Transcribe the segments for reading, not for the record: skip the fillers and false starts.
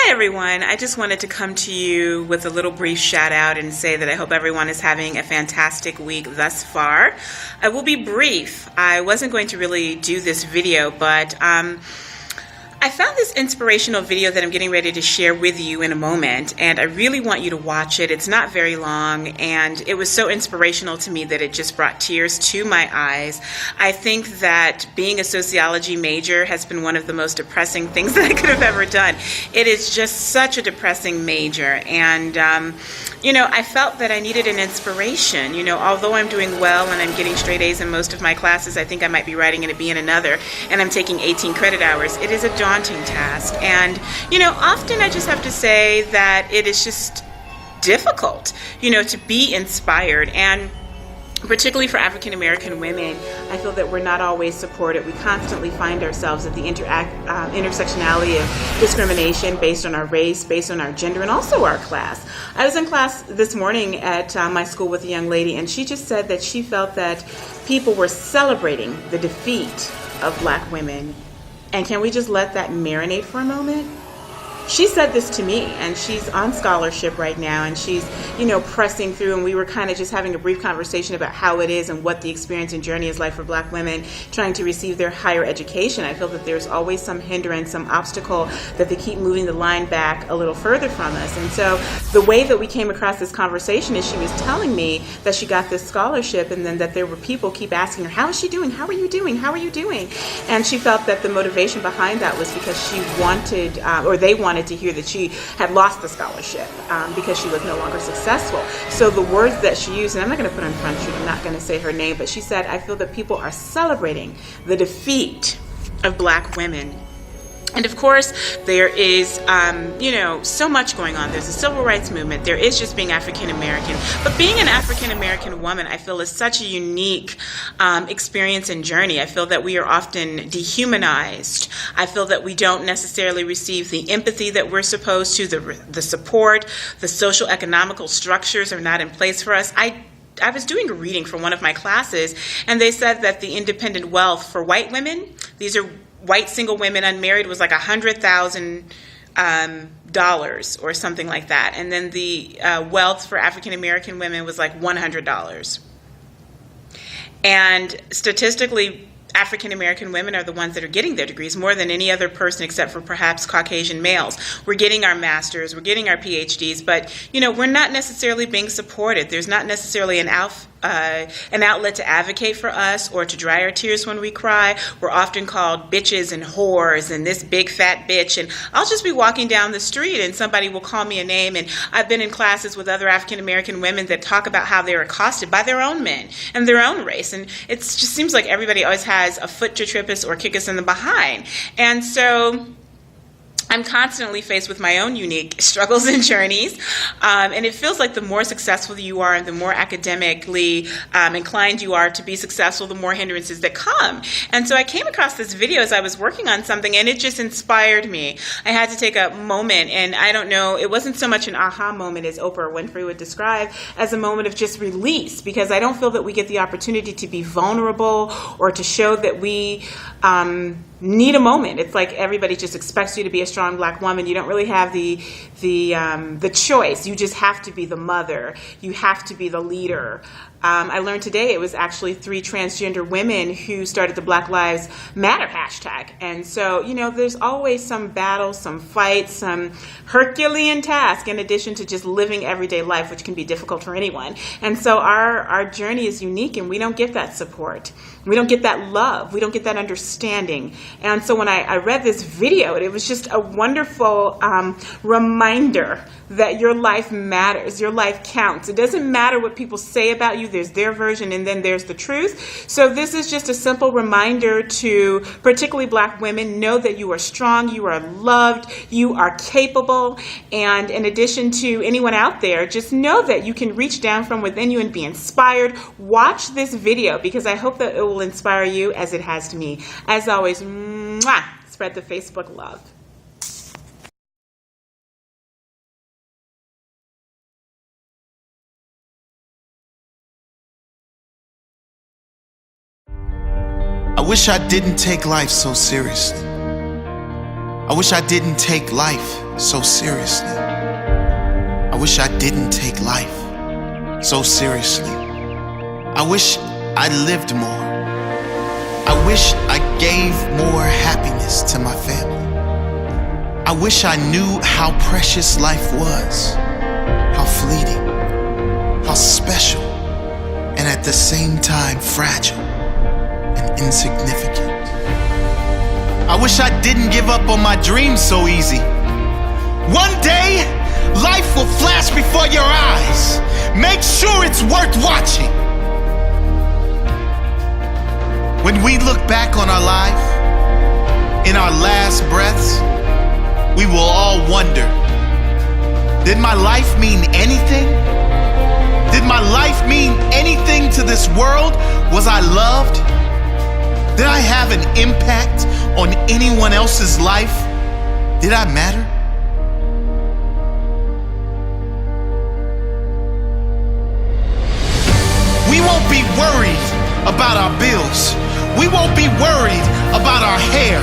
Hi everyone. I just wanted to come to you with a little brief shout out and say that I hope everyone is having a fantastic week thus far. I will be brief. I wasn't going to really do this video, but I found this inspirational video that I'm getting ready to share with you in a moment, and I really want you to watch it. It's not very long, and it was so inspirational to me that it just brought tears to my eyes. I think that being a sociology major has been one of the most depressing things that I could have ever done. It is just such a depressing major, and I felt that I needed an inspiration. Although I'm doing well and I'm getting straight A's in most of my classes, I think I might be writing an B in another, and I'm taking 18 credit hours. It is a daunting task, and often I just have to say that it is just difficult to be inspired, and particularly for African American women, I feel that we're not always supported. We constantly find ourselves at the intersectionality of discrimination based on our race, based on our gender, and also our class. I was in class this morning at my school with a young lady, and she just said that she felt that people were celebrating the defeat of Black women. And can we just let that marinate for a moment? She said this to me, and she's on scholarship right now, and she's, pressing through, and we were kind of just having a brief conversation about how it is and what the experience and journey is like for Black women trying to receive their higher education. I feel that there's always some hindrance, some obstacle, that they keep moving the line back a little further from us. And so the way that we came across this conversation is she was telling me that she got this scholarship, and then that there were people keep asking her, how is she doing? How are you doing? How are you doing? And she felt that the motivation behind that was because she wanted, or they wanted to hear that she had lost the scholarship because she was no longer successful. So the words that she used, and I'm not going to put on Front Street, I'm not going to say her name, but she said, I feel that people are celebrating the defeat of Black women. And of course, there is, so much going on. There's a civil rights movement. There is just being African American. But being an African American woman, I feel, is such a unique experience and journey. I feel that we are often dehumanized. I feel that we don't necessarily receive the empathy that we're supposed to, the support, the social economical structures are not in place for us. I was doing a reading for one of my classes, and they said that the independent wealth for white women, these are white single women unmarried, was like $100,000 or something like that. And then the wealth for African American women was like $100. And statistically, African American women are the ones that are getting their degrees more than any other person except for perhaps Caucasian males. We're getting our masters, we're getting our PhDs, but we're not necessarily being supported. There's not necessarily an outlet to advocate for us or to dry our tears when we cry. We're often called bitches and whores and this big fat bitch, and I'll just be walking down the street and somebody will call me a name, and I've been in classes with other African American women that talk about how they're accosted by their own men and their own race, and it just seems like everybody always has a foot to trip us or kick us in the behind. And so I'm constantly faced with my own unique struggles and journeys, and it feels like the more successful you are and the more academically inclined you are to be successful, the more hindrances that come. And so I came across this video as I was working on something, and it just inspired me. I had to take a moment, and I don't know, it wasn't so much an aha moment as Oprah Winfrey would describe, as a moment of just release, because I don't feel that we get the opportunity to be vulnerable or to show that we need a moment. It's like everybody just expects you to be a strong Black woman. You don't really have the choice. You just have to be the mother. You have to be the leader. I learned today it was actually 3 transgender women who started the Black Lives Matter hashtag. And so, there's always some battle, some fight, some Herculean task in addition to just living everyday life, which can be difficult for anyone. And so our journey is unique, and we don't get that support. We don't get that love. We don't get that understanding. And so when I read this video, it was just a wonderful reminder that your life matters, your life counts. It doesn't matter what people say about you. There's their version, and then there's the truth. So this is just a simple reminder to particularly Black women: know that you are strong, you are loved, you are capable. And in addition to anyone out there, just know that you can reach down from within you and be inspired. Watch this video, because I hope that it will inspire you as it has to me. As always, mwah, spread the Facebook love. I wish I didn't take life so seriously. I wish I didn't take life so seriously. I wish I didn't take life so seriously. I wish I lived more. I wish I gave more happiness to my family. I wish I knew how precious life was, how fleeting, how special, and at the same time fragile and insignificant. I wish I didn't give up on my dreams so easy. One day, life will flash before your eyes. Make sure it's worth watching. When we look back on our life, in our last breaths, we will all wonder, did my life mean anything? Did my life mean anything to this world? Was I loved? Did I have an impact on anyone else's life? Did I matter? We won't be worried about our bills. We won't be worried about our hair.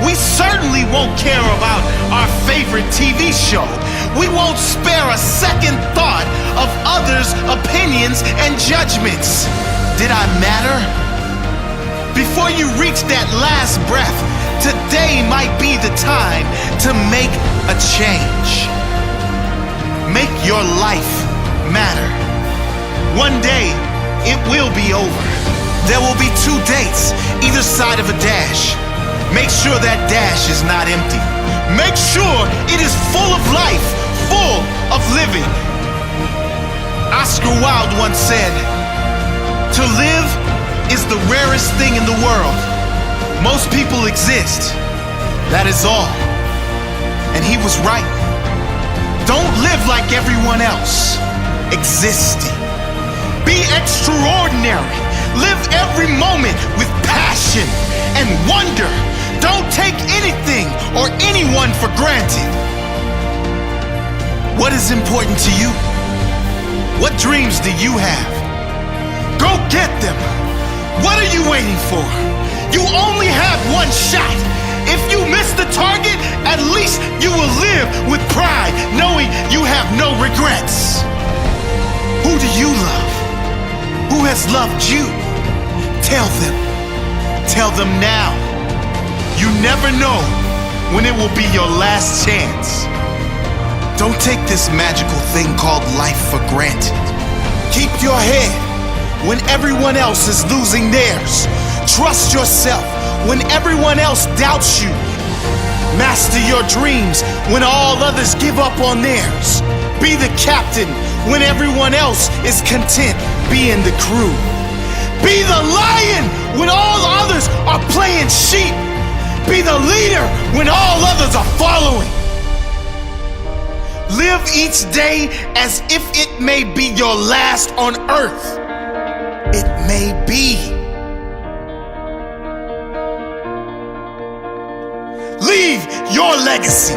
We certainly won't care about our favorite TV show. We won't spare a second thought of others' opinions and judgments. Did I matter? Before you reach that last breath, today might be the time to make a change. Make your life matter. One day, it will be over. There will be 2 dates, either side of a dash. Make sure that dash is not empty. Make sure it is full of life, full of living. Oscar Wilde once said, "To live is the rarest thing in the world. Most people exist. That is all." And he was right. Don't live like everyone else. Existing. Be extraordinary. Live every moment with passion and wonder. Don't take anything or anyone for granted. What is important to you? What dreams do you have? Go get them. What are you waiting for? You only have one shot. If you miss the target, at least you will live with pride, knowing you have no regrets. Who do you love? Who has loved you? Tell them. Tell them now. You never know when it will be your last chance. Don't take this magical thing called life for granted. Keep your head when everyone else is losing theirs. Trust yourself when everyone else doubts you. Master your dreams when all others give up on theirs. Be the captain when everyone else is content being the crew. Be the lion when all others are playing sheep. Be the leader when all others are following. Live each day as if it may be your last on earth. It may be. Leave your legacy.